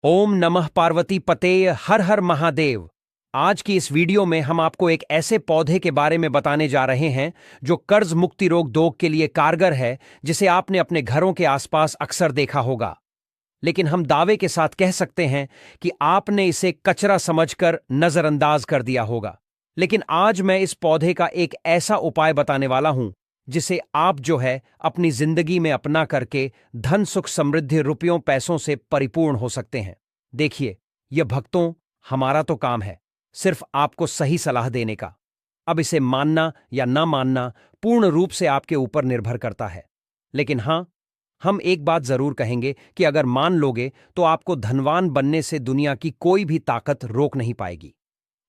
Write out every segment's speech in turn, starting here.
ओम नमः पार्वती पते हर हर महादेव। आज की इस वीडियो में हम आपको एक ऐसे पौधे के बारे में बताने जा रहे हैं जो कर्ज मुक्ति रोग दोग के लिए कारगर है, जिसे आपने अपने घरों के आसपास अक्सर देखा होगा। लेकिन हम दावे के साथ कह सकते हैं कि आपने इसे कचरा समझकर नजरअंदाज कर दिया होगा। लेकिन आज मैं इस पौधे का एक ऐसा उपाय बताने वाला हूं जिसे आप जो है अपनी जिंदगी में अपना करके धन सुख समृद्धि रुपयों पैसों से परिपूर्ण हो सकते हैं। देखिए, यह भक्तों हमारा तो काम है सिर्फ आपको सही सलाह देने का। अब इसे मानना या ना मानना पूर्ण रूप से आपके ऊपर निर्भर करता है। लेकिन हां, हम एक बात जरूर कहेंगे कि अगर मान लोगे तो आपको धनवान बनने से दुनिया की कोई भी ताकत रोक नहीं पाएगी,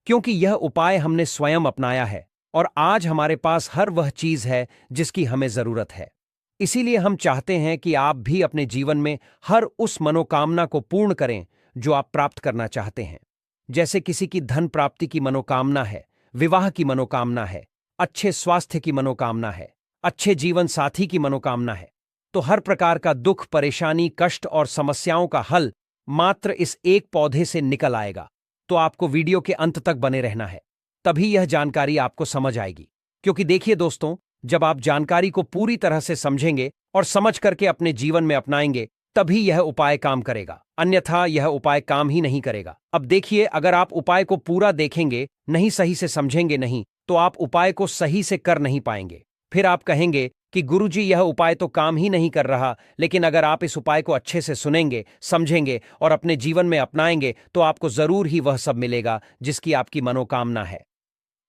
क्योंकि यह उपाय हमने स्वयं अपनाया है और आज हमारे पास हर वह चीज है जिसकी हमें जरूरत है। इसीलिए हम चाहते हैं कि आप भी अपने जीवन में हर उस मनोकामना को पूर्ण करें जो आप प्राप्त करना चाहते हैं। जैसे किसी की धन प्राप्ति की मनोकामना है, विवाह की मनोकामना है, अच्छे स्वास्थ्य की मनोकामना है, अच्छे जीवन साथी की मनोकामना है, तो हर प्रकार का दुख, परेशानी, कष्ट और समस्याओं का हल मात्र इस एक पौधे से निकल आएगा। तो आपको वीडियो के अंत तक बने रहना है, तभी यह जानकारी आपको समझ आएगी। क्योंकि देखिए दोस्तों, जब आप जानकारी को पूरी तरह से समझेंगे और समझ करके अपने जीवन में अपनाएंगे, तभी यह उपाय काम करेगा, अन्यथा यह उपाय काम ही नहीं करेगा। अब देखिए, अगर आप उपाय को पूरा देखेंगे नहीं, सही से समझेंगे नहीं, तो आप उपाय को सही से कर नहीं पाएंगे। फिर आप कहेंगे कि गुरुजी, यह उपाय तो काम ही नहीं कर रहा। लेकिन अगर आप इस उपाय को अच्छे से सुनेंगे, समझेंगे और अपने जीवन में अपनाएंगे तो आपको जरूर ही वह सब मिलेगा जिसकी आपकी मनोकामना है।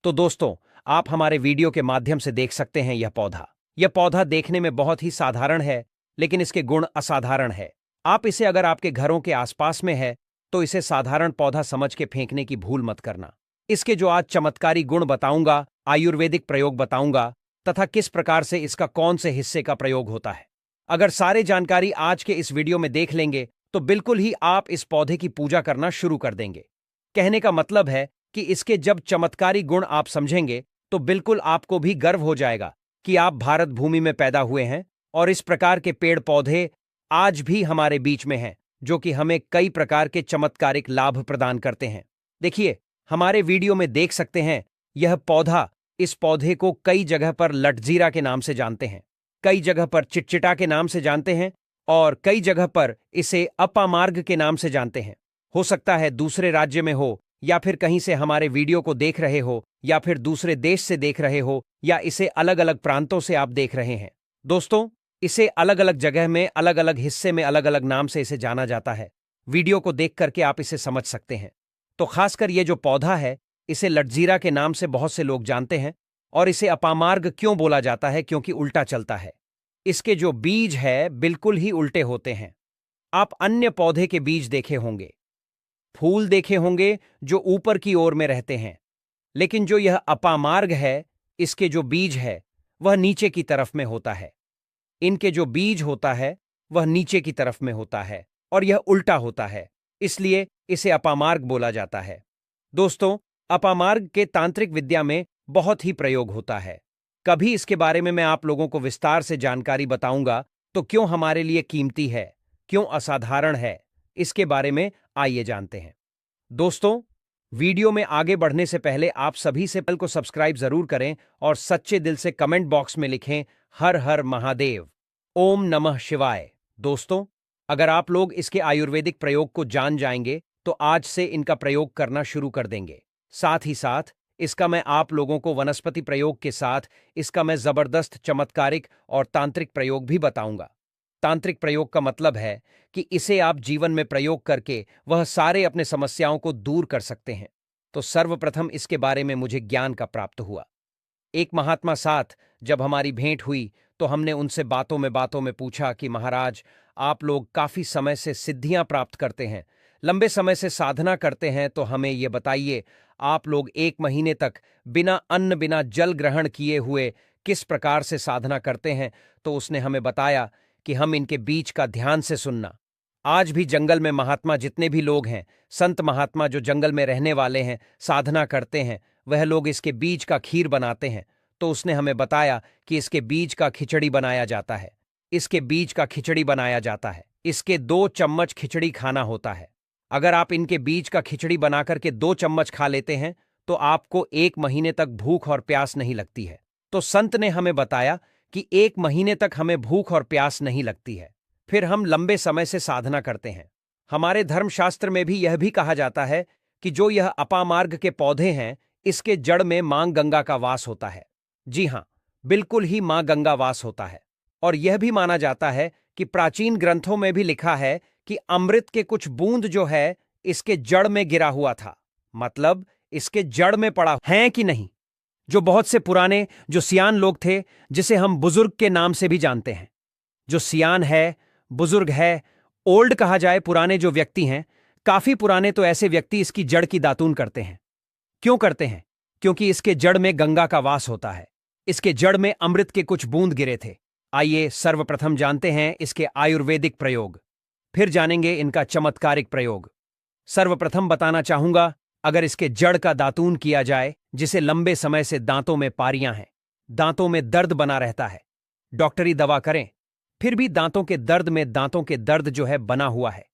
तो दोस्तों, आप हमारे वीडियो के माध्यम से देख सकते हैं यह पौधा देखने में बहुत ही साधारण है, लेकिन इसके गुण असाधारण है। आप इसे अगर आपके घरों के आसपास में है तो इसे साधारण पौधा समझ के फेंकने की भूल मत करना। इसके जो आज चमत्कारी गुण बताऊंगा, आयुर्वेदिक प्रयोग बताऊंगा तथा किस प्रकार से इसका कौन से हिस्से का प्रयोग होता है, अगर सारे जानकारी आज के इस वीडियो में देख लेंगे तो बिल्कुल ही आप इस पौधे की पूजा करना शुरू कर देंगे। कहने का मतलब है कि इसके जब चमत्कारी गुण आप समझेंगे तो बिल्कुल आपको भी गर्व हो जाएगा कि आप भारत भूमि में पैदा हुए हैं और इस प्रकार के पेड़ पौधे आज भी हमारे बीच में हैं, जो कि हमें कई प्रकार के चमत्कारिक लाभ प्रदान करते हैं। देखिए, हमारे वीडियो में देख सकते हैं इस पौधे को कई जगह पर लटजीरा के नाम से जानते हैं, कई जगह पर चिटचिटा के नाम से जानते हैं और कई जगह पर इसे अपामार्ग के नाम से जानते हैं। हो सकता है दूसरे राज्य में हो, या फिर कहीं से हमारे वीडियो को देख रहे हो, या फिर दूसरे देश से देख रहे हो, या इसे अलग अलग प्रांतों से आप देख रहे हैं। दोस्तों, इसे अलग अलग जगह में, अलग अलग हिस्से में अलग अलग नाम से इसे जाना जाता है। वीडियो को देख करके आप इसे समझ सकते हैं। तो खासकर ये जो पौधा है, इसे लटजीरा के नाम से बहुत से लोग जानते हैं। और इसे अपामार्ग क्यों बोला जाता है? क्योंकि उल्टा चलता है। इसके जो बीज है बिल्कुल ही उल्टे होते हैं। आप अन्य पौधे के बीज देखे होंगे, फूल देखे होंगे जो ऊपर की ओर में रहते हैं, लेकिन जो यह अपामार्ग है, इसके जो बीज है वह नीचे की तरफ में होता है। इनके जो बीज होता है वह नीचे की तरफ में होता है और यह उल्टा होता है, इसलिए इसे अपामार्ग बोला जाता है। दोस्तों, अपामार्ग के तांत्रिक विद्या में बहुत ही प्रयोग होता है। कभी इसके बारे में मैं आप लोगों को विस्तार से जानकारी बताऊंगा। तो क्यों हमारे लिए कीमती है, क्यों असाधारण है, इसके बारे में आइए जानते हैं। दोस्तों, वीडियो में आगे बढ़ने से पहले आप सभी से चैनल को सब्सक्राइब जरूर करें और सच्चे दिल से कमेंट बॉक्स में लिखें हर हर महादेव, ओम नमः शिवाय। दोस्तों, अगर आप लोग इसके आयुर्वेदिक प्रयोग को जान जाएंगे तो आज से इनका प्रयोग करना शुरू कर देंगे। साथ ही साथ इसका मैं आप लोगों को वनस्पति प्रयोग के साथ इसका मैं जबरदस्त चमत्कारिक और तांत्रिक प्रयोग भी बताऊंगा। तांत्रिक प्रयोग का मतलब है कि इसे आप जीवन में प्रयोग करके वह सारे अपने समस्याओं को दूर कर सकते हैं। तो सर्वप्रथम इसके बारे में मुझे ज्ञान का प्राप्त हुआ। एक महात्मा साथ जब हमारी भेंट हुई तो हमने उनसे बातों में पूछा कि महाराज, आप लोग काफी समय से सिद्धियां प्राप्त करते हैं, लंबे समय से साधना करते हैं, तो हमें ये बताइए, आप लोग 1 महीने तक बिना अन्न बिना जल ग्रहण किए हुए किस प्रकार से साधना करते हैं? तो उसने हमें बताया कि हम इनके बीज का ध्यान से सुनना। आज भी जंगल में महात्मा जितने भी लोग हैं, संत महात्मा जो जंगल में रहने वाले हैं, साधना करते हैं, वह लोग इसके बीज का खीर बनाते हैं। तो उसने हमें बताया कि इसके बीज का खिचड़ी बनाया जाता है। इसके बीज का खिचड़ी बनाया जाता है, इसके 2 चम्मच खिचड़ी खाना होता है। अगर आप इनके बीज का खिचड़ी बना करके 2 चम्मच खा लेते हैं तो आपको 1 महीने तक भूख और प्यास नहीं लगती है। तो संत ने हमें बताया कि 1 महीने तक हमें भूख और प्यास नहीं लगती है। फिर हम लंबे समय से साधना करते हैं। हमारे धर्मशास्त्र में भी यह भी कहा जाता है कि जो यह अपामार्ग के पौधे हैं, इसके जड़ में मां गंगा का वास होता है। जी हां, बिल्कुल ही मां गंगा वास होता है। और यह भी माना जाता है कि प्राचीन ग्रंथों में भी लिखा है कि अमृत के कुछ बूंद जो है इसके जड़ में गिरा हुआ था, मतलब इसके जड़ में पड़ा है कि नहीं। जो बहुत से पुराने जो सियान लोग थे, जिसे हम बुजुर्ग के नाम से भी जानते हैं, जो सियान है, बुजुर्ग है, ओल्ड कहा जाए, पुराने जो व्यक्ति हैं, काफी पुराने, तो ऐसे व्यक्ति इसकी जड़ की दातून करते हैं। क्यों करते हैं? क्योंकि इसके जड़ में गंगा का वास होता है। इसके जड़ में अमृत के कुछ बूंद गिरे थे। आइए सर्वप्रथम जानते हैं इसके आयुर्वेदिक प्रयोग, फिर जानेंगे इनका चमत्कारिक प्रयोग। सर्वप्रथम बताना चाहूंगा, अगर इसके जड़ का दातून किया जाए, जिसे लंबे समय से दांतों में पारियां हैं, दांतों में दर्द बना रहता है, डॉक्टरी दवा करें, फिर भी दांतों के दर्द में दांतों के दर्द जो है बना हुआ है,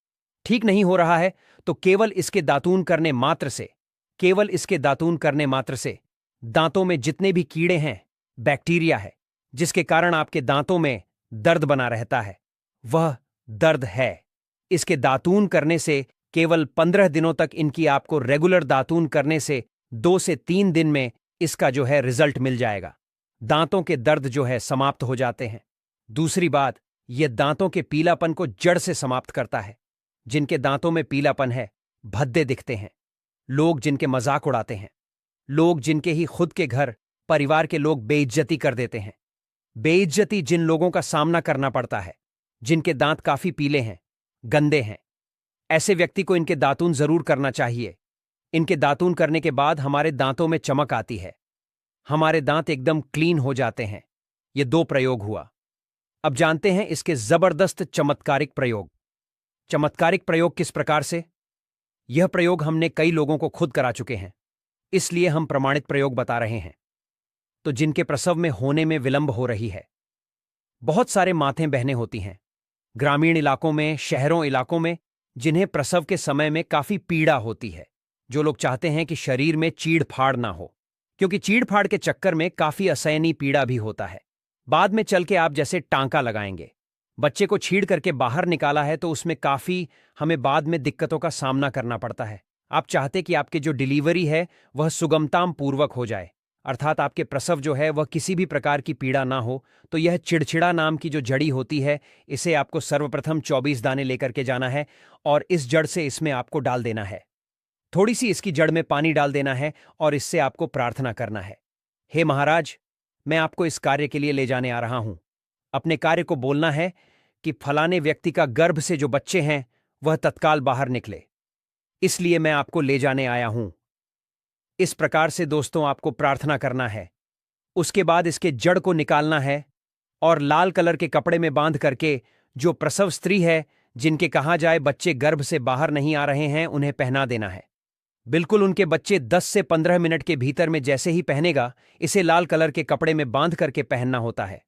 ठीक नहीं हो रहा है, तो केवल इसके दातून करने मात्र से, केवल इसके दातून करने मात्र से दांतों में जितने भी कीड़े हैं, बैक्टीरिया है, जिसके कारण आपके दांतों में दर्द बना रहता है, वह दर्द है। इसके दातून करने से केवल 15 दिनों तक, इनकी आपको रेगुलर दातून करने से 2 से 3 दिन में इसका जो है रिजल्ट मिल जाएगा। दांतों के दर्द जो है समाप्त हो जाते हैं। दूसरी बात, यह दांतों के पीलापन को जड़ से समाप्त करता है। जिनके दांतों में पीलापन है, भद्दे दिखते हैं, लोग जिनके मजाक उड़ाते हैं, लोग जिनके ही खुद के घर परिवार के लोग बेइज्जती कर देते हैं, बेइज्जती जिन लोगों का सामना करना पड़ता है, जिनके दांत काफी पीले हैं, गंदे हैं, ऐसे व्यक्ति को इनके दातून जरूर करना चाहिए। इनके दातून करने के बाद हमारे दांतों में चमक आती है, हमारे दांत एकदम क्लीन हो जाते हैं। ये 2 प्रयोग हुआ। अब जानते हैं इसके जबरदस्त चमत्कारिक प्रयोग। चमत्कारिक प्रयोग किस प्रकार से? यह प्रयोग हमने कई लोगों को खुद करा चुके हैं, इसलिए हम प्रमाणित प्रयोग बता रहे हैं। तो जिनके प्रसव में होने में विलंब हो रही है, बहुत सारे मातें बहनें होती हैं, ग्रामीण इलाकों में, शहरों इलाकों में, जिन्हें प्रसव के समय में काफी पीड़ा होती है, जो लोग चाहते हैं कि शरीर में चीड़ फाड़ ना हो, क्योंकि चीड़ फाड़ के चक्कर में काफी असहनीय पीड़ा भी होता है। बाद में चल के आप जैसे टांका लगाएंगे, बच्चे को छीड़ करके बाहर निकाला है तो उसमें काफी हमें बाद में दिक्कतों का सामना करना पड़ता है। आप चाहते कि आपकी जो डिलीवरी है वह सुगमताम पूर्वक हो जाए, अर्थात आपके प्रसव जो है वह किसी भी प्रकार की पीड़ा ना हो। तो यह चिड़चिड़ा नाम की जो जड़ी होती है, इसे आपको सर्वप्रथम 24 दाने लेकर के जाना है और इस जड़ से इसमें आपको डाल देना है। थोड़ी सी इसकी जड़ में पानी डाल देना है और इससे आपको प्रार्थना करना है, हे महाराज, मैं आपको इस कार्य के लिए ले जाने आ रहा हूं। अपने कार्य को बोलना है कि फलाने व्यक्ति का गर्भ से जो बच्चे हैं वह तत्काल बाहर निकले, इसलिए मैं आपको ले जाने आया हूं। इस प्रकार से दोस्तों आपको प्रार्थना करना है। उसके बाद इसके जड़ को निकालना है और लाल कलर के कपड़े में बांध करके जो प्रसव स्त्री है, जिनके कहा जाए बच्चे गर्भ से बाहर नहीं आ रहे हैं, उन्हें पहना देना है। बिल्कुल उनके बच्चे 10 से 15 मिनट के भीतर में जैसे ही पहनेगा, इसे लाल कलर के कपड़े में बांध करके पहनना होता है।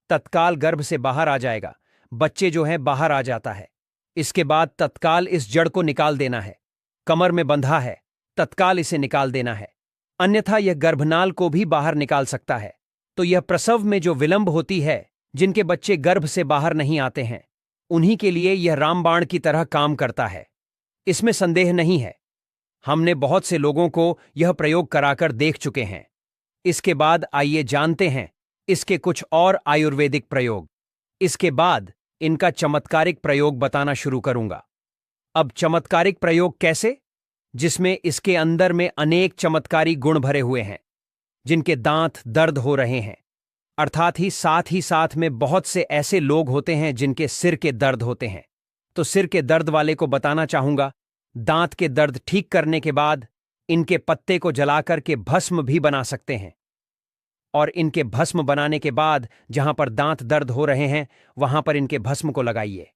तत्काल गर्भ से बाहर आ जाएगा, बच्चे जो है बाहर आ जाता है। इसके बाद तत्काल इस जड़ को निकाल देना है। कमर में बंधा है, तत्काल इसे निकाल देना है, अन्यथा यह गर्भनाल को भी बाहर निकाल सकता है। तो यह प्रसव में जो विलंब होती है, जिनके बच्चे गर्भ से बाहर नहीं आते हैं, उन्हीं के लिए यह रामबाण की तरह काम करता है, इसमें संदेह नहीं है। हमने बहुत से लोगों को यह प्रयोग कराकर देख चुके हैं। इसके बाद आइए जानते हैं इसके कुछ और आयुर्वेदिक प्रयोग। इसके बाद इनका चमत्कारिक प्रयोग बताना शुरू करूंगा। अब चमत्कारिक प्रयोग कैसे? जिसमें इसके अंदर में अनेक चमत्कारी गुण भरे हुए हैं। जिनके दांत दर्द हो रहे हैं, अर्थात ही साथ में बहुत से ऐसे लोग होते हैं जिनके सिर के दर्द होते हैं, तो सिर के दर्द वाले को बताना चाहूंगा, दांत के दर्द ठीक करने के बाद इनके पत्ते को जलाकर के भस्म भी बना सकते हैं, और इनके भस्म बनाने के बाद जहां पर दांत दर्द हो रहे हैं वहां पर इनके भस्म को लगाइए,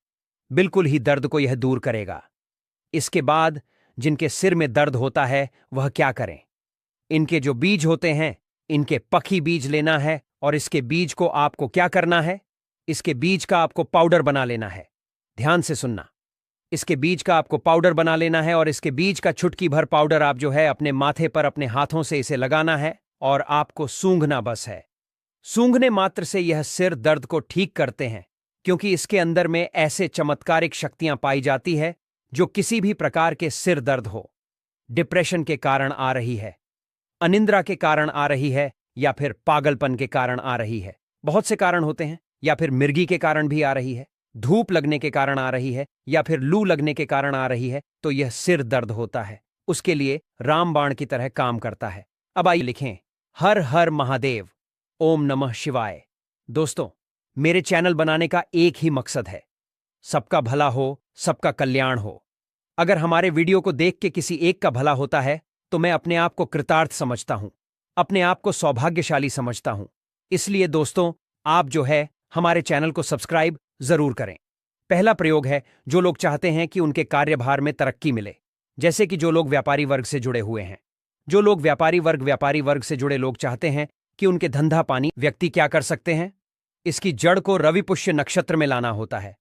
बिल्कुल ही दर्द को यह दूर करेगा। इसके बाद जिनके सिर में दर्द होता है वह क्या करें? इनके जो बीज होते हैं, इनके पखी बीज लेना है और इसके बीज को आपको क्या करना है? इसके बीज का आपको पाउडर बना लेना है। ध्यान से सुनना, इसके बीज का आपको पाउडर बना लेना है और इसके बीज का चुटकी भर पाउडर आप जो है अपने माथे पर अपने हाथों से इसे लगाना है और आपको सूंघना बस है। सूंघने मात्र से यह सिर दर्द को ठीक करते हैं, क्योंकि इसके अंदर में ऐसे चमत्कारिक शक्तियां पाई जाती है जो किसी भी प्रकार के सिर दर्द हो, डिप्रेशन के कारण आ रही है, अनिद्रा के कारण आ रही है, या फिर पागलपन के कारण आ रही है। बहुत से कारण होते हैं, या फिर मिर्गी के कारण भी आ रही है, धूप लगने के कारण आ रही है, या फिर लू लगने के कारण आ रही है, तो यह सिर दर्द होता है। उसके लिए रामबाण की तरह काम करता है। अब आइए लिखें, हर हर महादेव, ओम नमः शिवाय। दोस्तों, मेरे चैनल बनाने का एक ही मकसद है, सबका भला हो, सबका कल्याण हो। अगर हमारे वीडियो को देख के किसी एक का भला होता है तो मैं अपने आप को कृतार्थ समझता हूं, अपने आप को सौभाग्यशाली समझता हूं। इसलिए दोस्तों, आप जो है हमारे चैनल को सब्सक्राइब जरूर करें। पहला प्रयोग है, जो लोग चाहते हैं कि उनके कार्यभार में तरक्की मिले, जैसे कि जो लोग व्यापारी वर्ग से जुड़े हुए हैं। जो लोग व्यापारी वर्ग से जुड़े लोग चाहते हैं कि उनके धंधा पानी, व्यक्ति क्या कर सकते हैं? इसकी जड़ को रवि पुष्य नक्षत्र में लाना होता है,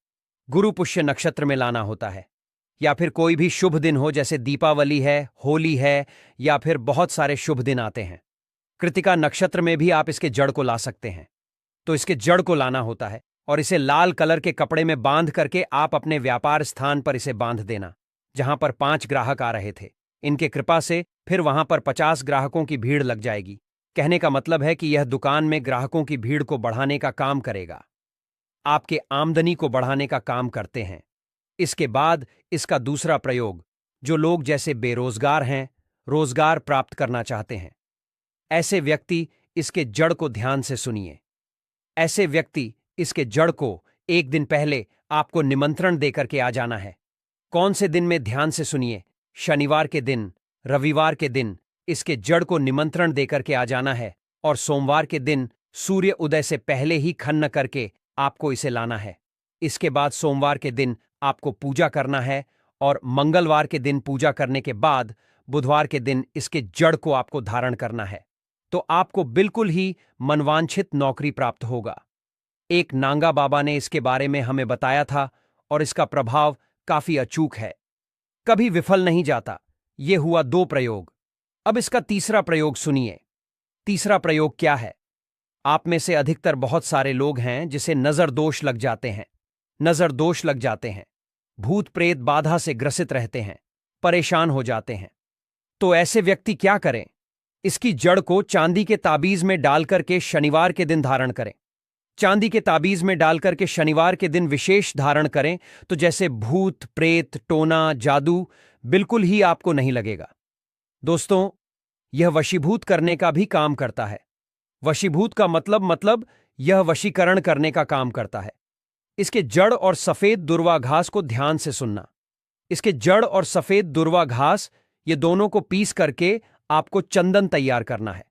गुरु पुष्य नक्षत्र में लाना होता है, या फिर कोई भी शुभ दिन हो, जैसे दीपावली है, होली है, या फिर बहुत सारे शुभ दिन आते हैं। कृतिका नक्षत्र में भी आप इसके जड़ को ला सकते हैं। तो इसके जड़ को लाना होता है और इसे लाल कलर के कपड़े में बांध करके आप अपने व्यापार स्थान पर इसे बांध देना, जहां पर 5 ग्राहक आ रहे थे। इनके कृपा से फिर वहां पर 50 ग्राहकों की भीड़ लग जाएगी। कहने का मतलब है कि यह दुकान में ग्राहकों की भीड़ को बढ़ाने का काम करेगा, आपके आमदनी को बढ़ाने का काम करते हैं। इसके बाद इसका दूसरा प्रयोग, जो लोग जैसे बेरोजगार हैं, रोजगार प्राप्त करना चाहते हैं, ऐसे व्यक्ति इसके जड़ को ध्यान से सुनिए। ऐसे व्यक्ति इसके जड़ को एक दिन पहले आपको निमंत्रण देकर के आ जाना है। कौन से दिन में? ध्यान से सुनिए, शनिवार के दिन, रविवार के दिन इसके जड़ को निमंत्रण देकर के आ जाना है और सोमवार के दिन सूर्य उदय से पहले ही खनन करके आपको इसे लाना है। इसके बाद सोमवार के दिन आपको पूजा करना है और मंगलवार के दिन पूजा करने के बाद बुधवार के दिन इसके जड़ को आपको धारण करना है। तो आपको बिल्कुल ही मनवांछित नौकरी प्राप्त होगा। एक नांगा बाबा ने इसके बारे में हमें बताया था और इसका प्रभाव काफी अचूक है, कभी विफल नहीं जाता। यह हुआ 2 प्रयोग। अब इसका तीसरा प्रयोग सुनिए। तीसरा प्रयोग क्या है? आप में से अधिकतर बहुत सारे लोग हैं जिसे नजर दोष लग जाते हैं। नजर दोष लग जाते हैं, भूत प्रेत बाधा से ग्रसित रहते हैं, परेशान हो जाते हैं। तो ऐसे व्यक्ति क्या करें? इसकी जड़ को चांदी के ताबीज में डालकर के शनिवार के दिन धारण करें। चांदी के ताबीज में डालकर के शनिवार के दिन विशेष धारण करें, तो जैसे भूत प्रेत, टोना, जादू बिल्कुल ही आपको नहीं लगेगा। दोस्तों, यह वशीभूत करने का भी काम करता है। वशीभूत का मतलब यह वशीकरण करने का काम करता है। इसके जड़ और सफेद दुर्वा घास को ध्यान से सुनना। इसके जड़ और सफेद दुर्वा घास, ये दोनों को पीस करके आपको चंदन तैयार करना है।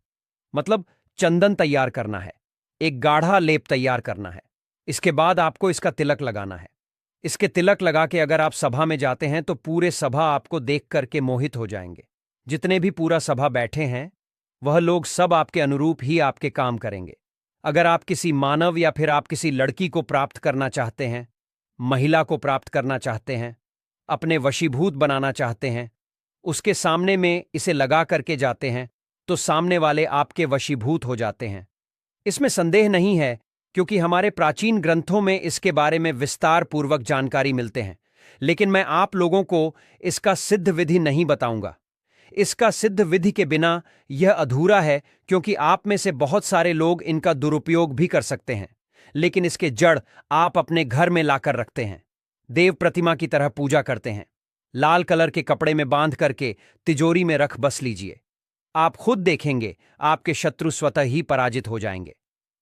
मतलब चंदन तैयार करना है, एक गाढ़ा लेप तैयार करना है। इसके बाद आपको इसका तिलक लगाना है। इसके तिलक लगा के अगर आप सभा में जाते हैं तो पूरे सभा आपको देख करके मोहित हो जाएंगे। जितने भी पूरा सभा बैठे हैं वह लोग सब आपके अनुरूप ही आपके काम करेंगे। अगर आप किसी मानव या फिर आप किसी लड़की को प्राप्त करना चाहते हैं, महिला को प्राप्त करना चाहते हैं, अपने वशीभूत बनाना चाहते हैं, उसके सामने में इसे लगा करके जाते हैं तो सामने वाले आपके वशीभूत हो जाते हैं। इसमें संदेह नहीं है, क्योंकि हमारे प्राचीन ग्रंथों में इसके बारे में विस्तार पूर्वक जानकारी मिलते हैं। लेकिन मैं आप लोगों को इसका सिद्ध विधि नहीं बताऊंगा। इसका सिद्ध विधि के बिना यह अधूरा है, क्योंकि आप में से बहुत सारे लोग इनका दुरुपयोग भी कर सकते हैं। लेकिन इसके जड़ आप अपने घर में लाकर रखते हैं, देव प्रतिमा की तरह पूजा करते हैं, लाल कलर के कपड़े में बांध करके तिजोरी में रख बस लीजिए। आप खुद देखेंगे आपके शत्रु स्वतः ही पराजित हो जाएंगे।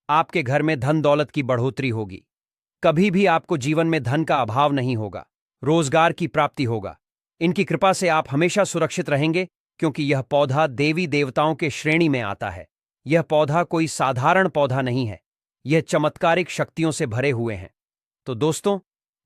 आपके घर में धन दौलत की बढ़ोतरी होगी। कभी भी आपको जीवन में धन का अभाव नहीं होगा, रोजगार की प्राप्ति होगा। इनकी कृपा से आप हमेशा सुरक्षित रहेंगे, क्योंकि यह पौधा देवी देवताओं के श्रेणी में आता है। यह पौधा कोई साधारण पौधा नहीं है, यह चमत्कारिक शक्तियों से भरे हुए हैं। तो दोस्तों,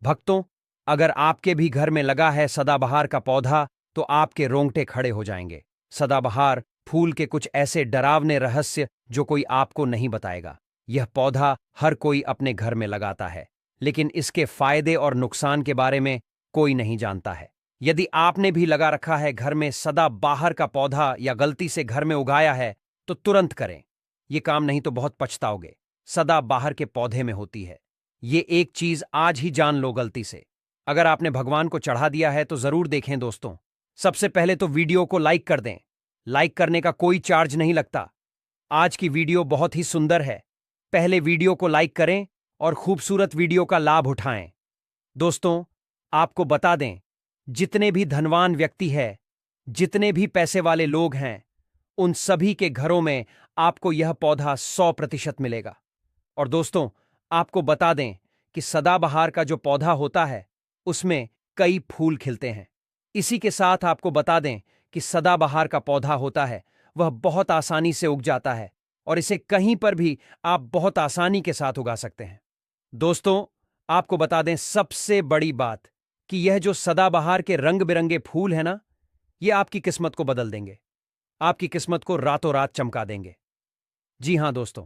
भक्तों, अगर आपके भी घर में लगा है सदाबहार का पौधा तो आपके रोंगटे खड़े हो जाएंगे। सदाबहार फूल के कुछ ऐसे डरावने रहस्य जो कोई आपको नहीं बताएगा। यह पौधा हर कोई अपने घर में लगाता है, लेकिन इसके फायदे और नुकसान के बारे में कोई नहीं जानता है। यदि आपने भी लगा रखा है घर में सदाबहार का पौधा या गलती से घर में उगाया है तो तुरंत करें। ये काम नहीं तो बहुत पछताओगे। सदाबहार के पौधे में होती है। ये एक चीज आज ही जान लो गलती से। अगर आपने भगवान को चढ़ा दिया है तो जरूर देखें दोस्तों। सबसे पहले तो वीडियो को लाइक कर दें। लाइक करने का कोई चार्ज नहीं लगता। आज की वीडियो बहुत ही सुंदर है। पहले वीडियो को लाइक करें और खूबसूरत वीडियो का लाभ उठाएं। दोस्तों, आपको बता दें, जितने भी धनवान व्यक्ति हैं, जितने भी पैसे वाले लोग हैं, उन सभी के घरों में आपको यह पौधा 100% मिलेगा। और दोस्तों, आपको बता दें कि सदाबहार का जो पौधा होता है उसमें कई फूल खिलते हैं। इसी के साथ आपको बता दें कि सदाबहार का पौधा होता है वह बहुत आसानी से उग जाता है और इसे कहीं पर भी आप बहुत आसानी के साथ उगा सकते हैं। दोस्तों, आपको बता दें सबसे बड़ी बात कि यह जो सदाबहार के रंग बिरंगे फूल है ना, ये आपकी किस्मत को बदल देंगे। आपकी किस्मत को रातों रात चमका देंगे। जी हां दोस्तों,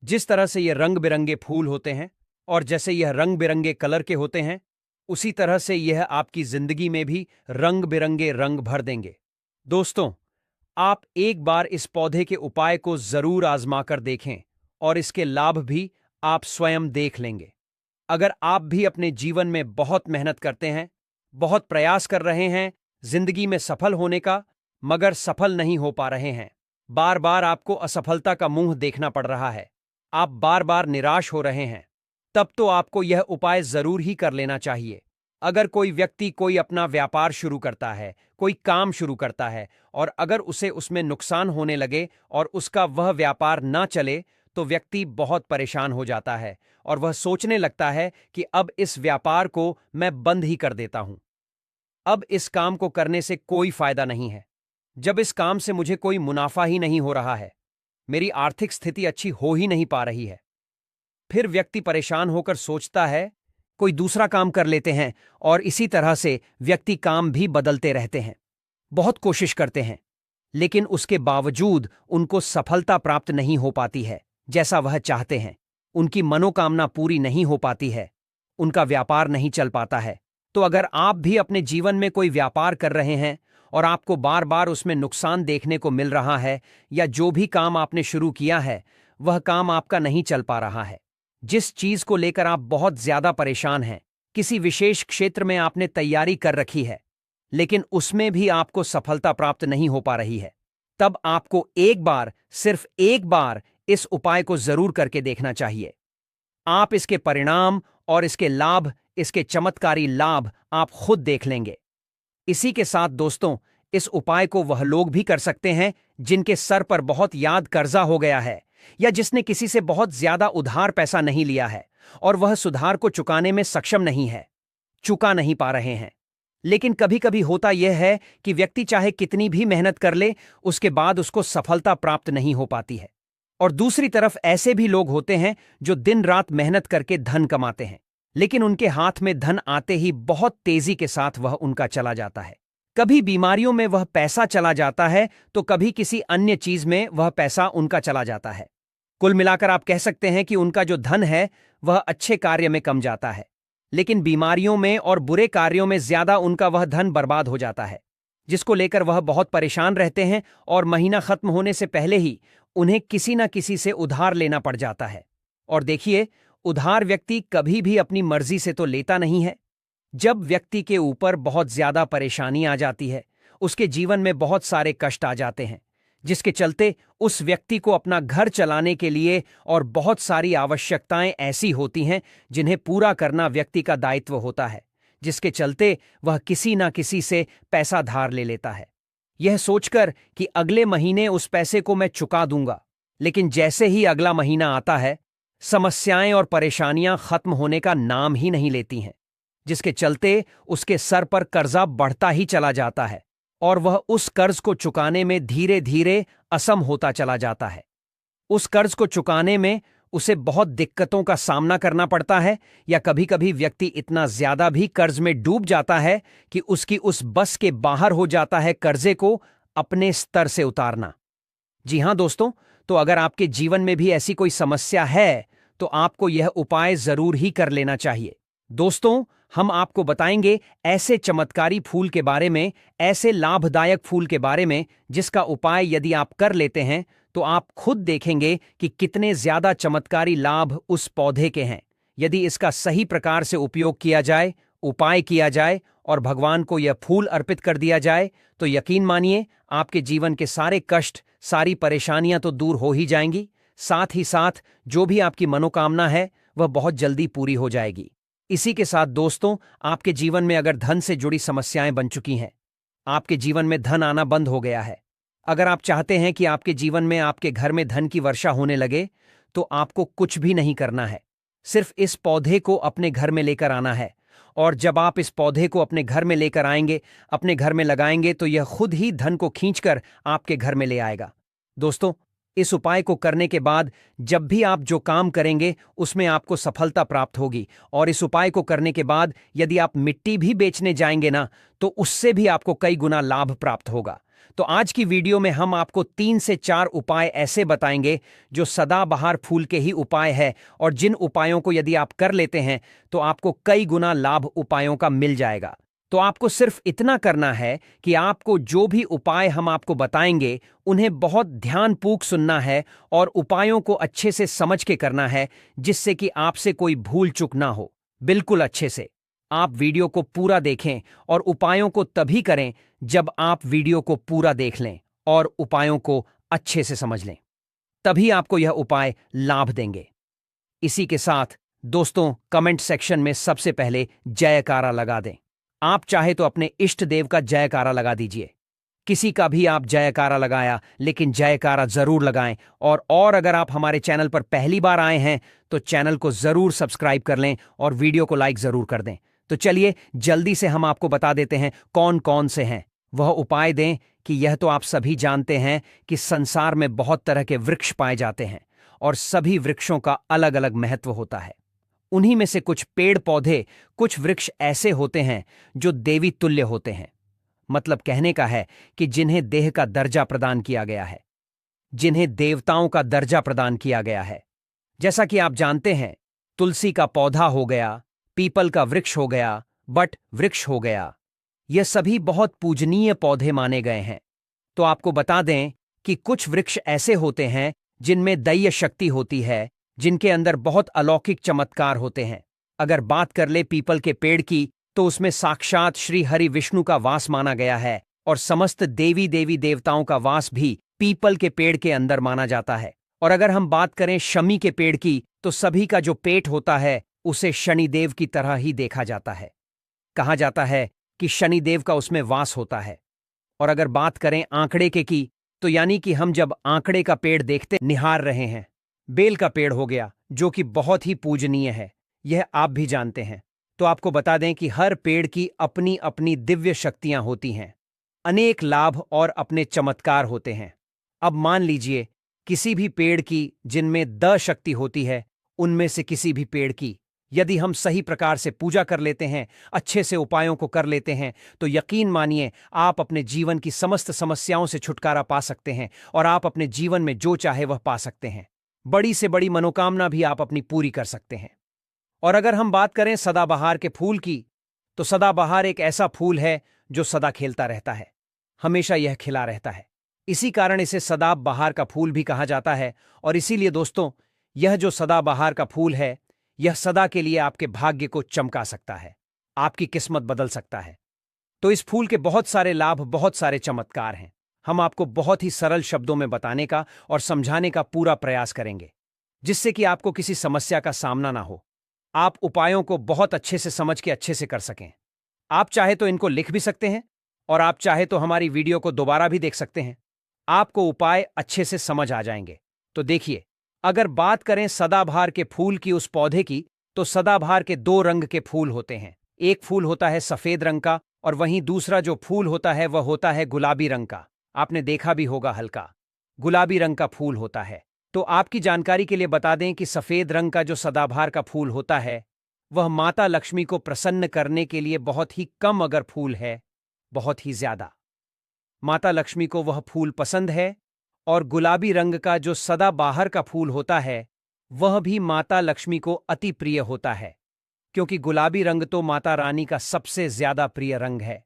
जिस तरह से ये रंग बिरंगे फूल होते हैं और जैसे यह रंग बिरंगे कलर के होते हैं, उसी तरह से यह आपकी जिंदगी में भी रंग बिरंगे रंग भर देंगे। दोस्तों, आप एक बार इस पौधे के उपाय को जरूर आजमा कर देखें और इसके लाभ भी आप स्वयं देख लेंगे। अगर आप भी अपने जीवन में बहुत मेहनत करते हैं, बहुत प्रयास कर रहे हैं जिंदगी में सफल होने का, मगर सफल नहीं हो पा रहे हैं, बार बार आपको असफलता का मुंह देखना पड़ रहा है, आप बार बार निराश हो रहे हैं, तब तो आपको यह उपाय जरूर ही कर लेना चाहिए। अगर कोई व्यक्ति कोई अपना व्यापार शुरू करता है, कोई काम शुरू करता है और अगर उसे उसमें नुकसान होने लगे और उसका वह व्यापार ना चले तो व्यक्ति बहुत परेशान हो जाता है और वह सोचने लगता है कि अब इस व्यापार को मैं बंद ही कर देता हूं। अब इस काम को करने से कोई फायदा नहीं है। जब इस काम से मुझे कोई मुनाफा ही नहीं हो रहा है, मेरी आर्थिक स्थिति अच्छी हो ही नहीं पा रही है। फिर व्यक्ति परेशान होकर सोचता है कोई दूसरा काम कर लेते हैं और इसी तरह से व्यक्ति काम भी बदलते रहते हैं, बहुत कोशिश करते हैं, लेकिन उसके बावजूद उनको सफलता प्राप्त नहीं हो पाती है जैसा वह चाहते हैं। उनकी मनोकामना पूरी नहीं हो पाती है, उनका व्यापार नहीं चल पाता है। तो अगर आप भी अपने जीवन में कोई व्यापार कर रहे हैं और आपको बार बार उसमें नुकसान देखने को मिल रहा है या जो भी काम आपने शुरू किया है वह काम आपका नहीं चल पा रहा है, जिस चीज को लेकर आप बहुत ज्यादा परेशान हैं, किसी विशेष क्षेत्र में आपने तैयारी कर रखी है लेकिन उसमें भी आपको सफलता प्राप्त नहीं हो पा रही है, तब आपको एक बार, सिर्फ एक बार इस उपाय को जरूर करके देखना चाहिए। आप इसके परिणाम और इसके लाभ, इसके चमत्कारी लाभ आप खुद देख लेंगे। इसी के साथ दोस्तों, इस उपाय को वह लोग भी कर सकते हैं जिनके सर पर बहुत याद कर्जा हो गया है या जिसने किसी से बहुत ज्यादा उधार पैसा नहीं लिया है और वह सुधार को चुकाने में सक्षम नहीं है, चुका नहीं पा रहे हैं। लेकिन कभी कभी होता यह है कि व्यक्ति चाहे कितनी भी मेहनत कर ले, उसके बाद उसको सफलता प्राप्त नहीं हो पाती है। और दूसरी तरफ ऐसे भी लोग होते हैं जो दिन रात मेहनत करके धन कमाते हैं, लेकिन उनके हाथ में धन आते ही बहुत तेजी के साथ वह उनका चला जाता है। कभी बीमारियों में वह पैसा चला जाता है तो कभी किसी अन्य चीज में वह पैसा उनका चला जाता है। कुल मिलाकर आप कह सकते हैं कि उनका जो धन है वह अच्छे कार्य में कम जाता है, लेकिन बीमारियों में और बुरे कार्यों में ज्यादा उनका वह धन बर्बाद हो जाता है, जिसको लेकर वह बहुत परेशान रहते हैं और महीना खत्म होने से पहले ही उन्हें किसी न किसी से उधार लेना पड़ जाता है। और देखिए, उधार व्यक्ति कभी भी अपनी मर्जी से तो लेता नहीं है। जब व्यक्ति के ऊपर बहुत ज्यादा परेशानी आ जाती है, उसके जीवन में बहुत सारे कष्ट आ जाते हैं, जिसके चलते उस व्यक्ति को अपना घर चलाने के लिए और बहुत सारी आवश्यकताएं ऐसी होती हैं जिन्हें पूरा करना व्यक्ति का दायित्व होता है, जिसके चलते वह किसी ना किसी से पैसा धार ले लेता है, यह सोचकर कि अगले महीने उस पैसे को मैं चुका दूंगा। लेकिन जैसे ही अगला महीना आता है, समस्याएं और परेशानियां खत्म होने का नाम ही नहीं लेती हैं, जिसके चलते उसके सर पर कर्जा बढ़ता ही चला जाता है और वह उस कर्ज को चुकाने में धीरे धीरे असम होता चला जाता है। उस कर्ज को चुकाने में उसे बहुत दिक्कतों का सामना करना पड़ता है या कभी कभी व्यक्ति इतना ज्यादा भी कर्ज में डूब जाता है कि उसकी उस बस के बाहर हो जाता है कर्जे को अपने स्तर से उतारना। जी हां दोस्तों, तो अगर आपके जीवन में भी ऐसी कोई समस्या है तो आपको यह उपाय जरूर ही कर लेना चाहिए। दोस्तों, हम आपको बताएंगे ऐसे चमत्कारी फूल के बारे में, ऐसे लाभदायक फूल के बारे में जिसका उपाय यदि आप कर लेते हैं तो आप खुद देखेंगे कि कितने ज्यादा चमत्कारी लाभ उस पौधे के हैं। यदि इसका सही प्रकार से उपयोग किया जाए, उपाय किया जाए और भगवान को यह फूल अर्पित कर दिया जाए तो यकीन मानिए आपके जीवन के सारे कष्ट, सारी परेशानियां तो दूर हो ही जाएंगी। साथ ही साथ जो भी आपकी मनोकामना है वह बहुत जल्दी पूरी हो जाएगी। इसी के साथ दोस्तों, आपके जीवन में अगर धन से जुड़ी समस्याएं बन चुकी हैं, आपके जीवन में धन आना बंद हो गया है, अगर आप चाहते हैं कि आपके जीवन में, आपके घर में धन की वर्षा होने लगे, तो आपको कुछ भी नहीं करना है। सिर्फ इस पौधे को अपने घर में लेकर आना है। और जब आप इस पौधे को अपने घर में लेकर आएंगे, अपने घर में लगाएंगे, तो यह खुद ही धन को खींचकर आपके घर में ले आएगा। दोस्तों, इस उपाय को करने के बाद जब भी आप जो काम करेंगे उसमें आपको सफलता प्राप्त होगी। और इस उपाय को करने के बाद यदि आप मिट्टी भी बेचने जाएंगे ना, तो उससे भी आपको कई गुना लाभ प्राप्त होगा। तो आज की वीडियो में हम आपको 3 से 4 उपाय ऐसे बताएंगे जो सदाबहार फूल के ही उपाय है, और जिन उपायों को यदि आप कर लेते हैं तो आपको कई गुना लाभ उपायों का मिल जाएगा। तो आपको सिर्फ इतना करना है कि आपको जो भी उपाय हम आपको बताएंगे उन्हें बहुत ध्यानपूर्वक सुनना है और उपायों को अच्छे से समझ के करना है, जिससे कि आपसे कोई भूल चूक ना हो। बिल्कुल अच्छे से आप वीडियो को पूरा देखें और उपायों को तभी करें जब आप वीडियो को पूरा देख लें और उपायों को अच्छे से समझ लें, तभी आपको यह उपाय लाभ देंगे। इसी के साथ दोस्तों, कमेंट सेक्शन में सबसे पहले जयकारा लगा दें। आप चाहे तो अपने इष्ट देव का जयकारा लगा दीजिए। किसी का भी आप जयकारा लगाया, लेकिन जयकारा जरूर लगाएं। और अगर आप हमारे चैनल पर पहली बार आए हैं तो चैनल को जरूर सब्सक्राइब कर लें और वीडियो को लाइक जरूर कर दें। तो चलिए जल्दी से हम आपको बता देते हैं कौन कौन से हैं। वह उपाय दें कि यह तो आप सभी जानते हैं कि संसार में बहुत तरह के वृक्ष पाए जाते हैं और सभी वृक्षों का अलग अलग महत्व होता है। उन्हीं में से कुछ पेड़ पौधे, कुछ वृक्ष ऐसे होते हैं जो देवी तुल्य होते हैं। मतलब कहने का है कि जिन्हें देह का दर्जा प्रदान किया गया है, जिन्हें देवताओं का दर्जा प्रदान किया गया है। जैसा कि आप जानते हैं, तुलसी का पौधा हो गया, पीपल का वृक्ष हो गया, बट वृक्ष हो गया, ये सभी बहुत पूजनीय पौधे माने गए हैं। तो आपको बता दें कि कुछ वृक्ष ऐसे होते हैं जिनमें दैवीय शक्ति होती है, जिनके अंदर बहुत अलौकिक चमत्कार होते हैं। अगर बात कर ले पीपल के पेड़ की, तो उसमें साक्षात श्री हरि विष्णु का वास माना गया है और समस्त देवी देवताओं का वास भी पीपल के पेड़ के अंदर माना जाता है। और अगर हम बात करें शमी के पेड़ की, तो सभी का जो पेट होता है उसे शनिदेव की तरह ही देखा जाता है। कहा जाता है कि शनिदेव का उसमें वास होता है। और अगर बात करें आंकड़े के की, तो यानी कि हम जब आंकड़े का पेड़ देखते निहार रहे हैं, बेल का पेड़ हो गया जो कि बहुत ही पूजनीय है, यह आप भी जानते हैं। तो आपको बता दें कि हर पेड़ की अपनी अपनी दिव्य शक्तियां होती हैं, अनेक लाभ और अपने चमत्कार होते हैं। अब मान लीजिए किसी भी पेड़ की जिनमें द शक्ति होती है, उनमें से किसी भी पेड़ की यदि हम सही प्रकार से पूजा कर लेते हैं, अच्छे से उपायों को कर लेते हैं, तो यकीन मानिए आप अपने जीवन की समस्त समस्याओं से छुटकारा पा सकते हैं और आप अपने जीवन में जो चाहे वह पा सकते हैं। बड़ी से बड़ी मनोकामना भी आप अपनी पूरी कर सकते हैं। और अगर हम बात करें सदाबहार के फूल की, तो सदाबहार एक ऐसा फूल है जो सदा खिलता रहता है, हमेशा यह खिला रहता है। इसी कारण इसे सदाबहार का फूल भी कहा जाता है। और इसीलिए दोस्तों, यह जो सदाबहार का फूल है, यह सदा के लिए आपके भाग्य को चमका सकता है, आपकी किस्मत बदल सकता है। तो इस फूल के बहुत सारे लाभ, बहुत सारे चमत्कार हैं। हम आपको बहुत ही सरल शब्दों में बताने का और समझाने का पूरा प्रयास करेंगे, जिससे कि आपको किसी समस्या का सामना ना हो, आप उपायों को बहुत अच्छे से समझ के अच्छे से कर सकें। आप चाहे तो इनको लिख भी सकते हैं और आप चाहे तो हमारी वीडियो को दोबारा भी देख सकते हैं, आपको उपाय अच्छे से समझ आ जाएंगे। तो देखिए, अगर बात करें सदाबहार के फूल की, उस पौधे की, तो सदाबहार के 2 रंग के फूल होते हैं। एक फूल होता है सफेद रंग का और वहीं दूसरा जो फूल होता है वह होता है गुलाबी रंग का। आपने देखा भी होगा, हल्का गुलाबी रंग का फूल होता है। तो आपकी जानकारी के लिए बता दें कि सफेद रंग का जो सदाबहार का फूल होता है, वह माता लक्ष्मी को प्रसन्न करने के लिए बहुत ही कम अगर फूल है, बहुत ही ज्यादा माता लक्ष्मी को वह फूल पसंद है। और गुलाबी रंग का जो सदाबहार का फूल होता है, वह भी माता लक्ष्मी को अति प्रिय होता है, क्योंकि गुलाबी रंग तो माता रानी का सबसे ज्यादा प्रिय रंग है।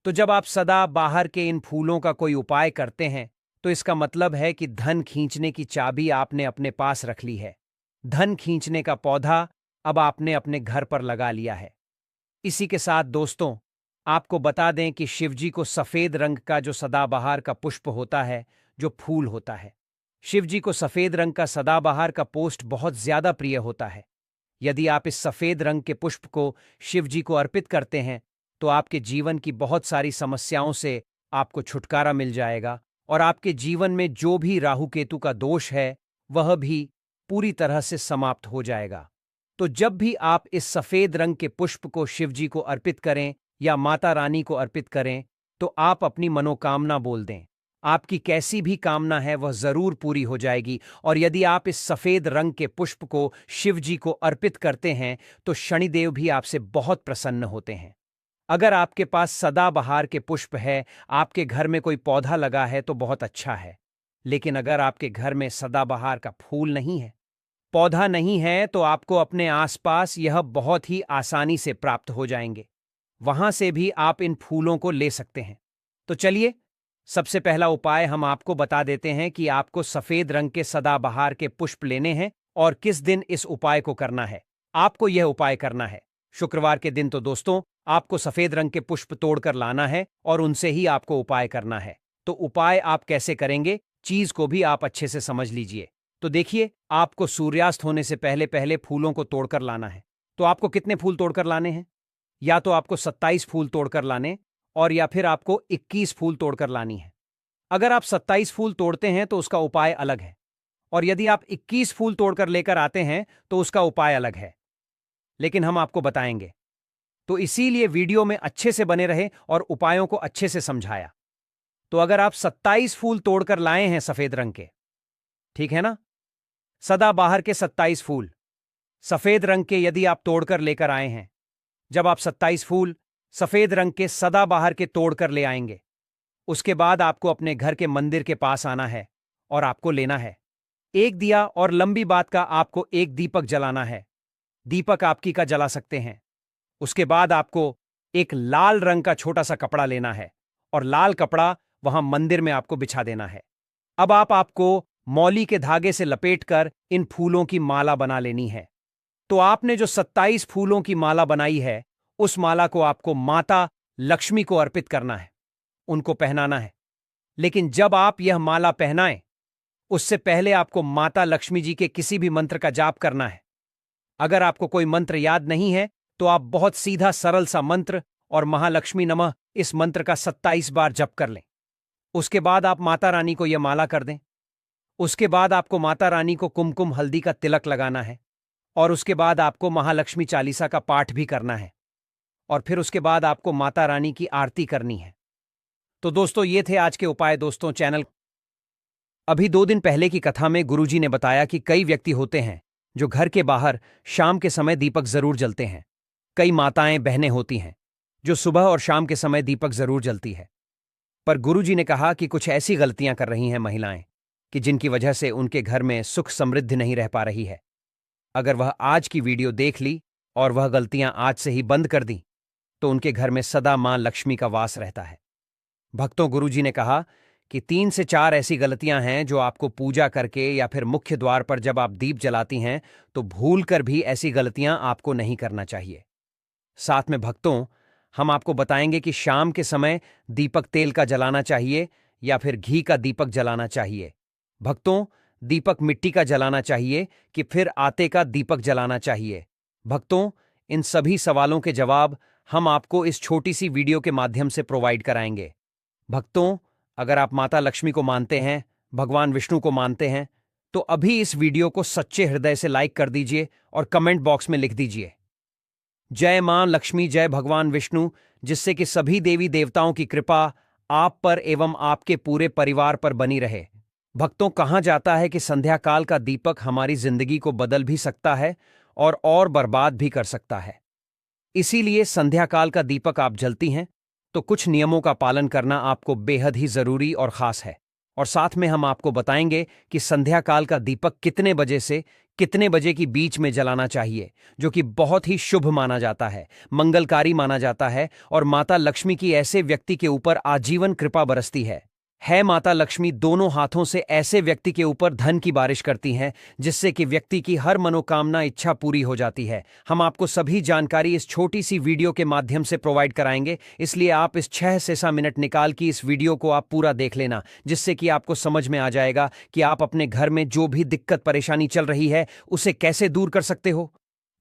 तो जब आप सदा बाहर के इन फूलों का कोई उपाय करते हैं तो इसका मतलब है कि धन खींचने की चाबी आपने अपने पास रख ली है। धन खींचने का पौधा अब आपने अपने घर पर लगा लिया है। इसी के साथ दोस्तों, आपको बता दें कि शिवजी को सफेद रंग का जो सदाबहार का पुष्प होता है, जो फूल होता है, शिवजी को सफेद रंग का सदाबहार का पोस्ट बहुत ज्यादा प्रिय होता है। यदि आप इस सफेद रंग के पुष्प को शिवजी को अर्पित करते हैं तो आपके जीवन की बहुत सारी समस्याओं से आपको छुटकारा मिल जाएगा और आपके जीवन में जो भी राहु केतु का दोष है वह भी पूरी तरह से समाप्त हो जाएगा। तो जब भी आप इस सफेद रंग के पुष्प को शिवजी को अर्पित करें या माता रानी को अर्पित करें तो आप अपनी मनोकामना बोल दें। आपकी कैसी भी कामना है वह जरूर पूरी हो जाएगी। और यदि आप इस सफेद रंग के पुष्प को शिवजी को अर्पित करते हैं तो शनिदेव भी आपसे बहुत प्रसन्न होते हैं। अगर आपके पास सदाबहार के पुष्प है, आपके घर में कोई पौधा लगा है तो बहुत अच्छा है। लेकिन अगर आपके घर में सदाबहार का फूल नहीं है, पौधा नहीं है, तो आपको अपने आसपास यह बहुत ही आसानी से प्राप्त हो जाएंगे। वहां से भी आप इन फूलों को ले सकते हैं। तो चलिए, सबसे पहला उपाय हम आपको बता देते हैं कि आपको सफेद रंग के सदाबहार के पुष्प लेने हैं और किस दिन इस उपाय को करना है। आपको यह उपाय करना है शुक्रवार के दिन। तो दोस्तों, आपको सफेद रंग के पुष्प तोड़कर लाना है और उनसे ही आपको उपाय करना है। तो उपाय आप कैसे करेंगे, चीज को भी आप अच्छे से समझ लीजिए। तो देखिए, आपको सूर्यास्त होने से पहले पहले फूलों को तोड़कर लाना है। तो आपको कितने फूल तोड़कर लाने हैं? या तो आपको 27 फूल तोड़कर लाने और या फिर आपको 21 फूल तोड़कर लानी है। अगर आप 27 फूल तोड़ते हैं तो उसका उपाय अलग है, और यदि आप 21 फूल तोड़कर लेकर आते हैं तो उसका उपाय अलग है। लेकिन हम आपको बताएंगे, तो इसीलिए वीडियो में अच्छे से बने रहे और उपायों को अच्छे से समझाया। तो अगर आप 27 फूल तोड़कर लाए हैं सफेद रंग के, ठीक है ना, सदाबहार के 27 फूल सफेद रंग के यदि आप तोड़कर लेकर आए हैं, जब आप 27 फूल सफेद रंग के सदाबहार के तोड़कर ले आएंगे, उसके बाद आपको अपने घर के मंदिर के पास आना है और आपको लेना है एक दिया, और लंबी बात का आपको एक दीपक जलाना है। दीपक आपकी का जला सकते हैं। उसके बाद आपको एक लाल रंग का छोटा सा कपड़ा लेना है और लाल कपड़ा वहां मंदिर में आपको बिछा देना है। अब आपको मौली के धागे से लपेटकर इन फूलों की माला बना लेनी है। तो आपने जो 27 फूलों की माला बनाई है, उस माला को आपको माता लक्ष्मी को अर्पित करना है, उनको पहनाना है। लेकिन जब आप यह माला पहनाएं, उससे पहले आपको माता लक्ष्मी जी के किसी भी मंत्र का जाप करना है। अगर आपको कोई मंत्र याद नहीं है तो आप बहुत सीधा सरल सा मंत्र और महालक्ष्मी नमः इस मंत्र का 27 बार जप कर लें। उसके बाद आप माता रानी को यह माला कर दें। उसके बाद आपको माता रानी को कुमकुम हल्दी का तिलक लगाना है और उसके बाद आपको महालक्ष्मी चालीसा का पाठ भी करना है और फिर उसके बाद आपको माता रानी की आरती करनी है। तो दोस्तों, ये थे आज के उपाय। दोस्तों, चैनल अभी 2 दिन पहले की कथा में गुरुजी ने बताया कि कई व्यक्ति होते हैं जो घर के बाहर शाम के समय दीपक जरूर जलते हैं। कई माताएं बहनें होती हैं जो सुबह और शाम के समय दीपक जरूर जलती है। पर गुरुजी ने कहा कि कुछ ऐसी गलतियां कर रही हैं महिलाएं कि जिनकी वजह से उनके घर में सुख समृद्धि नहीं रह पा रही है। अगर वह आज की वीडियो देख ली और वह गलतियां आज से ही बंद कर दी तो उनके घर में सदा मां लक्ष्मी का वास रहता है। भक्तों, गुरुजी ने कहा कि 3 से 4 ऐसी गलतियां हैं जो आपको पूजा करके या फिर मुख्य द्वार पर जब आप दीप जलाती हैं तो भूल कर भी ऐसी गलतियां आपको नहीं करना चाहिए। साथ में भक्तों, हम आपको बताएंगे कि शाम के समय दीपक तेल का जलाना चाहिए या फिर घी का दीपक जलाना चाहिए। भक्तों, दीपक मिट्टी का जलाना चाहिए कि फिर आटे का दीपक जलाना चाहिए। भक्तों, इन सभी सवालों के जवाब हम आपको इस छोटी सी वीडियो के माध्यम से प्रोवाइड कराएंगे। भक्तों, अगर आप माता लक्ष्मी को मानते हैं, भगवान विष्णु को मानते हैं, तो अभी इस वीडियो को सच्चे हृदय से लाइक कर दीजिए और कमेंट बॉक्स में लिख दीजिए जय मां लक्ष्मी, जय भगवान विष्णु, जिससे कि सभी देवी देवताओं की कृपा आप पर एवं आपके पूरे परिवार पर बनी रहे। भक्तों, कहा जाता है कि संध्या काल का दीपक हमारी जिंदगी को बदल भी सकता है और बर्बाद भी कर सकता है। इसीलिए संध्या काल का दीपक आप जलती हैं तो कुछ नियमों का पालन करना आपको बेहद ही जरूरी और खास है। और साथ में हम आपको बताएंगे कि संध्या काल का दीपक कितने बजे से कितने बजे की बीच में जलाना चाहिए, जो कि बहुत ही शुभ माना जाता है, मंगलकारी माना जाता है और माता लक्ष्मी की ऐसे व्यक्ति के ऊपर आजीवन कृपा बरसती है माता लक्ष्मी दोनों हाथों से ऐसे व्यक्ति के ऊपर धन की बारिश करती हैं, जिससे कि व्यक्ति की हर मनोकामना इच्छा पूरी हो जाती है। हम आपको सभी जानकारी इस छोटी सी वीडियो के माध्यम से प्रोवाइड कराएंगे, इसलिए आप इस 6 से 7 मिनट निकाल के इस वीडियो को आप पूरा देख लेना, जिससे कि आपको समझ में आ जाएगा कि आप अपने घर में जो भी दिक्कत परेशानी चल रही है उसे कैसे दूर कर सकते हो।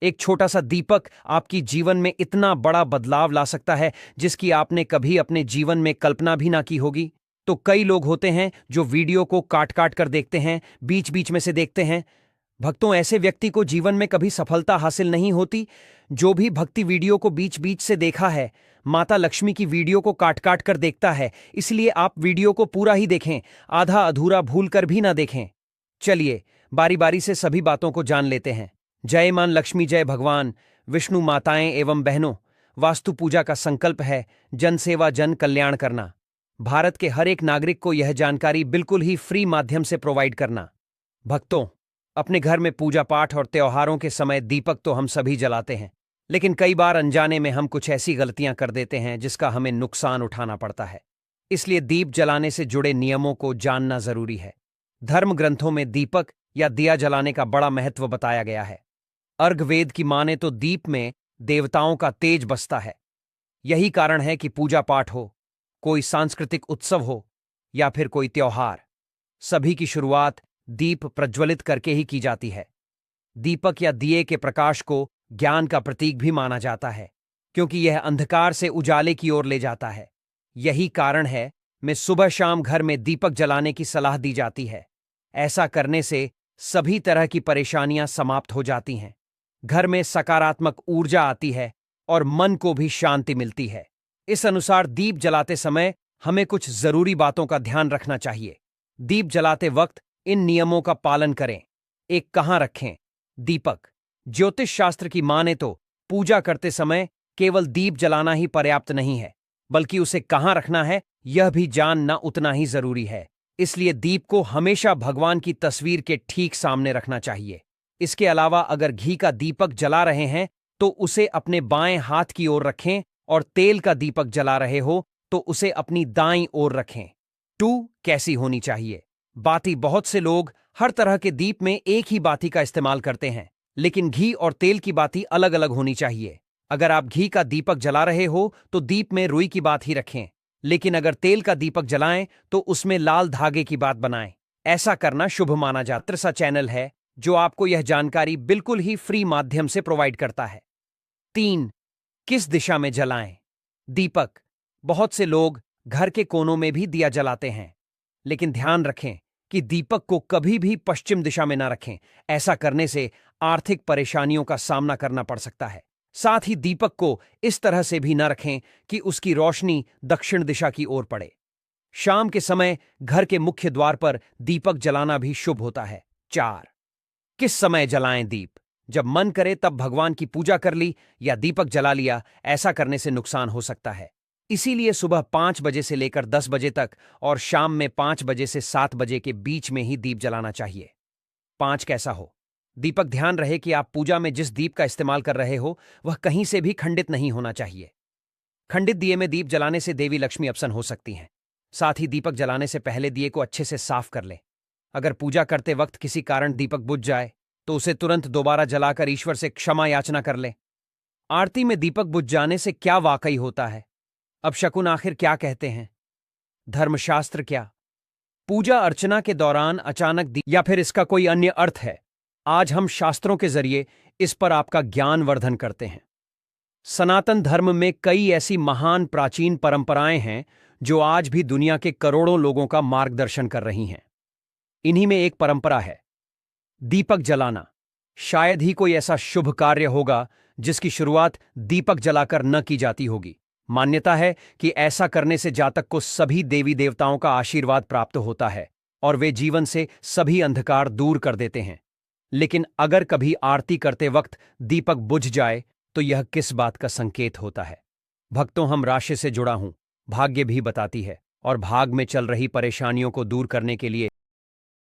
एक छोटा सा दीपक आपकी जीवन में इतना बड़ा बदलाव ला सकता है जिसकी आपने कभी अपने जीवन में कल्पना भी ना की होगी। तो कई लोग होते हैं जो वीडियो को काट काट कर देखते हैं, बीच बीच में से देखते हैं। भक्तों, ऐसे व्यक्ति को जीवन में कभी सफलता हासिल नहीं होती। जो भी भक्ति वीडियो को बीच बीच से देखा है, माता लक्ष्मी की वीडियो को काट काट कर देखता है, इसलिए आप वीडियो को पूरा ही देखें, आधा अधूरा भूल कर भी ना देखें। चलिए बारी बारी से सभी बातों को जान लेते हैं। जय मां लक्ष्मी, जय भगवान विष्णु। माताएं एवं बहनों, वास्तु पूजा का संकल्प है जन सेवा जन कल्याण करना। भारत के हर एक नागरिक को यह जानकारी बिल्कुल ही फ्री माध्यम से प्रोवाइड करना। भक्तों, अपने घर में पूजा पाठ और त्योहारों के समय दीपक तो हम सभी जलाते हैं, लेकिन कई बार अनजाने में हम कुछ ऐसी गलतियां कर देते हैं जिसका हमें नुकसान उठाना पड़ता है। इसलिए दीप जलाने से जुड़े नियमों को जानना जरूरी है। धर्म ग्रंथों में दीपक या दिया जलाने का बड़ा महत्व बताया गया है। अर्घवेद की माने तो दीप में देवताओं का तेज बसता है। यही कारण है कि पूजा पाठ हो, कोई सांस्कृतिक उत्सव हो या फिर कोई त्योहार, सभी की शुरुआत दीप प्रज्वलित करके ही की जाती है। दीपक या दिए के प्रकाश को ज्ञान का प्रतीक भी माना जाता है, क्योंकि यह अंधकार से उजाले की ओर ले जाता है। यही कारण है मैं सुबह शाम घर में दीपक जलाने की सलाह दी जाती है। ऐसा करने से सभी तरह की परेशानियां समाप्त हो जाती हैं, घर में सकारात्मक ऊर्जा आती है और मन को भी शांति मिलती है। इस अनुसार दीप जलाते समय हमें कुछ जरूरी बातों का ध्यान रखना चाहिए। दीप जलाते वक्त इन नियमों का पालन करें। एक, कहां रखें दीपक? ज्योतिष शास्त्र की माने तो पूजा करते समय केवल दीप जलाना ही पर्याप्त नहीं है, बल्कि उसे कहां रखना है यह भी जानना उतना ही जरूरी है। इसलिए दीप को हमेशा भगवान की तस्वीर के ठीक सामने रखना चाहिए। इसके अलावा अगर घी का दीपक जला रहे हैं तो उसे अपने बाएं हाथ की ओर रखें और तेल का दीपक जला रहे हो तो उसे अपनी दाईं ओर रखें। 2, कैसी होनी चाहिए बाती? बहुत से लोग हर तरह के दीप में एक ही बाती का इस्तेमाल करते हैं, लेकिन घी और तेल की बाती अलग अलग होनी चाहिए। अगर आप घी का दीपक जला रहे हो तो दीप में रुई की बात ही रखें, लेकिन अगर तेल का दीपक जलाएं तो उसमें लाल धागे की बात बनाएं। ऐसा करना शुभ माना जाता सा चैनल है जो आपको यह जानकारी बिल्कुल ही फ्री माध्यम से प्रोवाइड करता है। 3, किस दिशा में जलाएं दीपक? बहुत से लोग घर के कोनों में भी दिया जलाते हैं, लेकिन ध्यान रखें कि दीपक को कभी भी पश्चिम दिशा में ना रखें। ऐसा करने से आर्थिक परेशानियों का सामना करना पड़ सकता है। साथ ही दीपक को इस तरह से भी न रखें कि उसकी रोशनी दक्षिण दिशा की ओर पड़े। शाम के समय घर के मुख्य द्वार पर दीपक जलाना भी शुभ होता है। 4, किस समय जलाएं दीप? जब मन करे तब भगवान की पूजा कर ली या दीपक जला लिया, ऐसा करने से नुकसान हो सकता है। इसीलिए सुबह 5 बजे से लेकर 10 बजे तक और शाम में 5 बजे से 7 बजे के बीच में ही दीप जलाना चाहिए। 5, कैसा हो दीपक? ध्यान रहे कि आप पूजा में जिस दीप का इस्तेमाल कर रहे हो वह कहीं से भी खंडित नहीं होना चाहिए। खंडित दिए में दीप जलाने से देवी लक्ष्मी अपसन हो सकती हैं। साथ ही दीपक जलाने से पहले दिए को अच्छे से साफ कर लें। अगर पूजा करते वक्त किसी कारण दीपक बुझ जाए तो उसे तुरंत दोबारा जलाकर ईश्वर से क्षमा याचना कर लें। आरती में दीपक बुझ जाने से क्या वाकई होता है? अब शकुन आखिर क्या कहते हैं? धर्मशास्त्र क्या? पूजा अर्चना के दौरान अचानक या फिर इसका कोई अन्य अर्थ है? आज हम शास्त्रों के जरिए इस पर आपका ज्ञान वर्धन करते हैं। सनातन धर्म में कई ऐसी महान प्राचीन परंपराएं हैं जो आज भी दुनिया के करोड़ों लोगों का मार्गदर्शन कर रही हैं। इन्हीं में एक परंपरा है दीपक जलाना। शायद ही कोई ऐसा शुभ कार्य होगा जिसकी शुरुआत दीपक जलाकर न की जाती होगी। मान्यता है कि ऐसा करने से जातक को सभी देवी देवताओं का आशीर्वाद प्राप्त होता है और वे जीवन से सभी अंधकार दूर कर देते हैं। लेकिन अगर कभी आरती करते वक्त दीपक बुझ जाए तो यह किस बात का संकेत होता है? भक्तों, हम राशि से जुड़ा हूं, भाग्य भी बताती है और भाग में चल रही परेशानियों को दूर करने के लिए